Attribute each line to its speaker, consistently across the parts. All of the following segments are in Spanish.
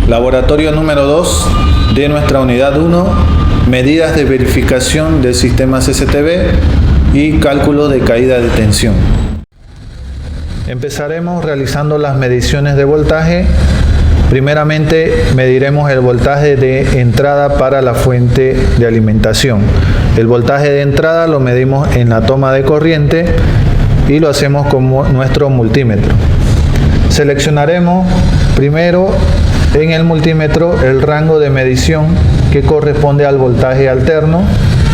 Speaker 1: Laboratorio número 2 de nuestra unidad 1, medidas de verificación del sistema CCTV y cálculo de caída de tensión. Empezaremos realizando las mediciones de voltaje. Primeramente mediremos el voltaje de entrada para la fuente de alimentación. El voltaje de entrada lo medimos en la toma de corriente y lo hacemos con nuestro multímetro. Seleccionaremos primero en el multímetro el rango de medición que corresponde al voltaje alterno.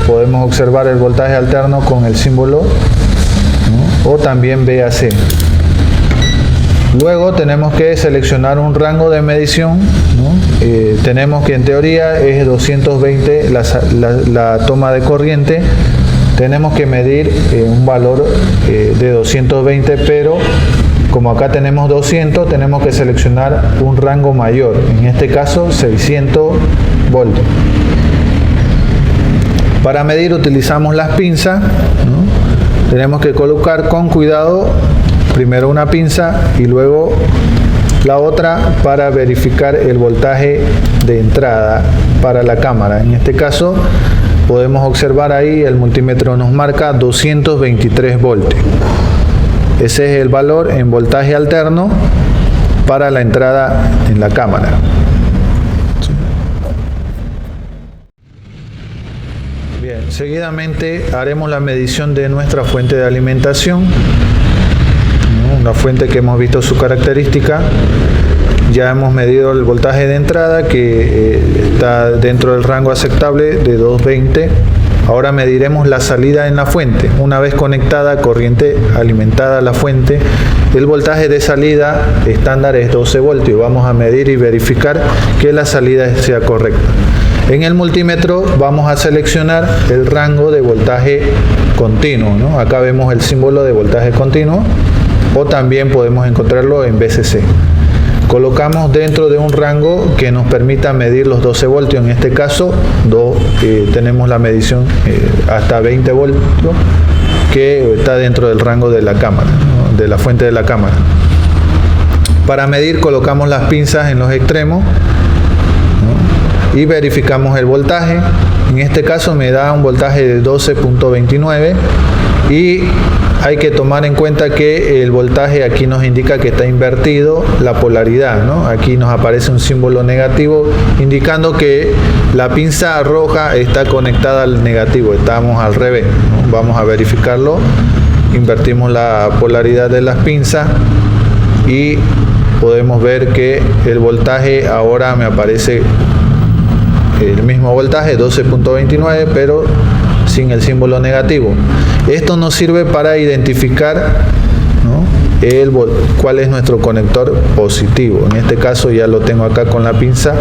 Speaker 1: Podemos observar el voltaje alterno con el símbolo, ¿no? O también VAC. Luego tenemos que seleccionar un rango de medición, ¿no? Tenemos que en teoría es 220 la toma de corriente. Tenemos que medir un valor de 220, pero como acá tenemos 200, tenemos que seleccionar un rango mayor, en este caso 600 voltios. Para medir utilizamos las pinzas, ¿no? Tenemos que colocar con cuidado primero una pinza y luego la otra para verificar el voltaje de entrada para la cámara. En este caso podemos observar ahí el multímetro nos marca 223 voltios. Ese es el valor en voltaje alterno para la entrada en la cámara. Bien, seguidamente haremos la medición de nuestra fuente de alimentación. Una fuente que hemos visto su característica. Ya hemos medido el voltaje de entrada que está dentro del rango aceptable de 220. Ahora mediremos la salida en la fuente. Una vez conectada, corriente alimentada a la fuente, el voltaje de salida estándar es 12 voltios. Vamos a medir y verificar que la salida sea correcta. En el multímetro vamos a seleccionar el rango de voltaje continuo, ¿no? Acá vemos el símbolo de voltaje continuo, o también podemos encontrarlo en VCC. Colocamos dentro de un rango que nos permita medir los 12 voltios. En este caso tenemos la medición hasta 20 voltios que está dentro del rango de la cámara, ¿no? De la fuente de la cámara. Para medir colocamos las pinzas en los extremos, ¿no? Y verificamos el voltaje. En este caso me da un voltaje de 12.29 y hay que tomar en cuenta que el voltaje aquí nos indica que está invertido la polaridad, ¿no? Aquí nos aparece un símbolo negativo indicando que la pinza roja está conectada al negativo, estamos al revés, ¿no? Vamos a verificarlo, invertimos la polaridad de las pinzas y podemos ver que el voltaje ahora me aparece el mismo voltaje, 12.29, pero sin el símbolo negativo. Esto nos sirve para identificar, ¿no? Cuál es nuestro conector positivo. En este caso ya lo tengo acá con la pinza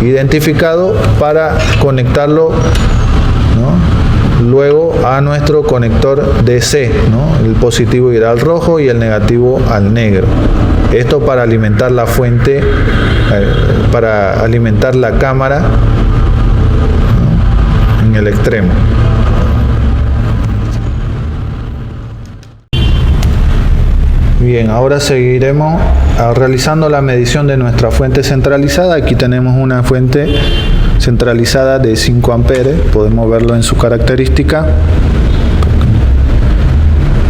Speaker 1: identificado para conectarlo, ¿no? Luego a nuestro conector DC, ¿no? El positivo irá al rojo y el negativo al negro. Esto para alimentar la fuente, para alimentar la cámara, ¿no? En el extremo. Bien, ahora seguiremos realizando la medición de nuestra fuente centralizada. Aquí tenemos una fuente centralizada de 5 amperes, podemos verlo en su característica,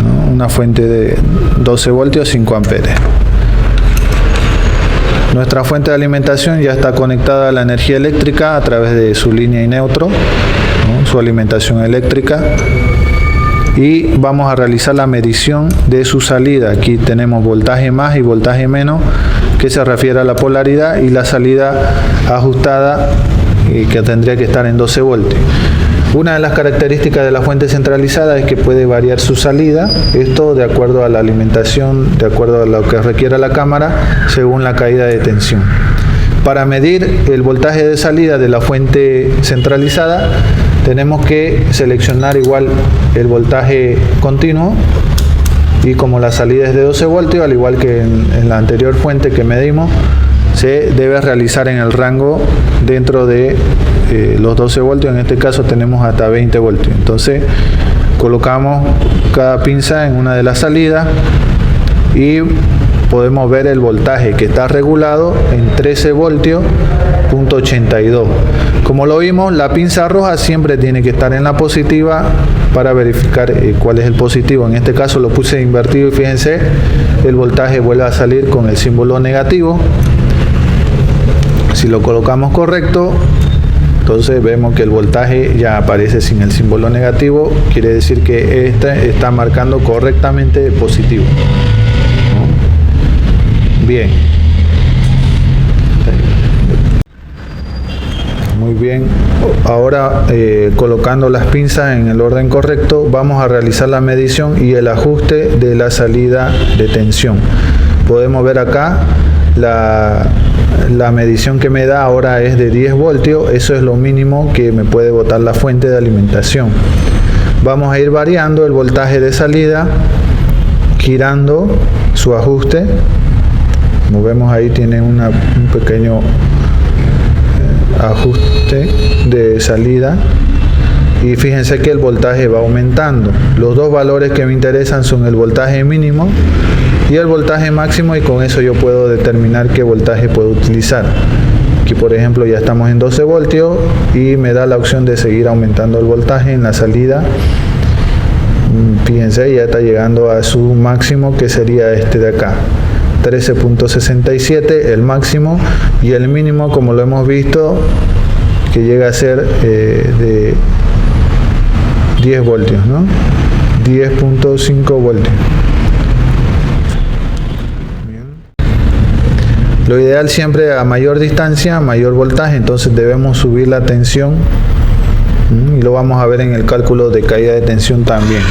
Speaker 1: ¿no? Una fuente de 12 voltios, 5 amperes. Nuestra fuente de alimentación ya está conectada a la energía eléctrica a través de su línea y neutro, ¿no? Su alimentación eléctrica. Y vamos a realizar la medición de su salida. Aquí tenemos voltaje más y voltaje menos, que se refiere a la polaridad, y la salida ajustada, que tendría que estar en 12 voltios. Una de las características de la fuente centralizada es que puede variar su salida, esto de acuerdo a la alimentación, de acuerdo a lo que requiera la cámara, según la caída de tensión. Para medir el voltaje de salida de la fuente centralizada, tenemos que seleccionar igual el voltaje continuo, y como la salida es de 12 voltios, al igual que en la anterior fuente que medimos, se debe realizar en el rango dentro de los 12 voltios. En este caso tenemos hasta 20 voltios. Entonces colocamos cada pinza en una de las salidas y podemos ver el voltaje que está regulado en 13 voltios, punto 82. Como lo vimos, la pinza roja siempre tiene que estar en la positiva para verificar cuál es el positivo. En este caso lo puse invertido y fíjense, el voltaje vuelve a salir con el símbolo negativo. Si lo colocamos correcto, entonces vemos que el voltaje ya aparece sin el símbolo negativo, quiere decir que este está marcando correctamente el positivo. Bien. Muy bien, ahora colocando las pinzas en el orden correcto, vamos a realizar la medición y el ajuste de la salida de tensión. Podemos ver acá la medición que me da ahora es de 10 voltios, eso es lo mínimo que me puede botar la fuente de alimentación. Vamos a ir variando el voltaje de salida, girando su ajuste. Como vemos ahí tiene un pequeño ajuste de salida y fíjense que el voltaje va aumentando. Los dos valores que me interesan son el voltaje mínimo y el voltaje máximo, y con eso yo puedo determinar qué voltaje puedo utilizar. Aquí por ejemplo ya estamos en 12 voltios y me da la opción de seguir aumentando el voltaje en la salida. Fíjense, ya está llegando a su máximo, que sería este de acá, 13.67 el máximo, y el mínimo, como lo hemos visto, que llega a ser de 10 voltios, ¿no? 10.5 voltios. Lo ideal siempre, a mayor distancia, mayor voltaje, entonces debemos subir la tensión, y lo vamos a ver en el cálculo de caída de tensión también.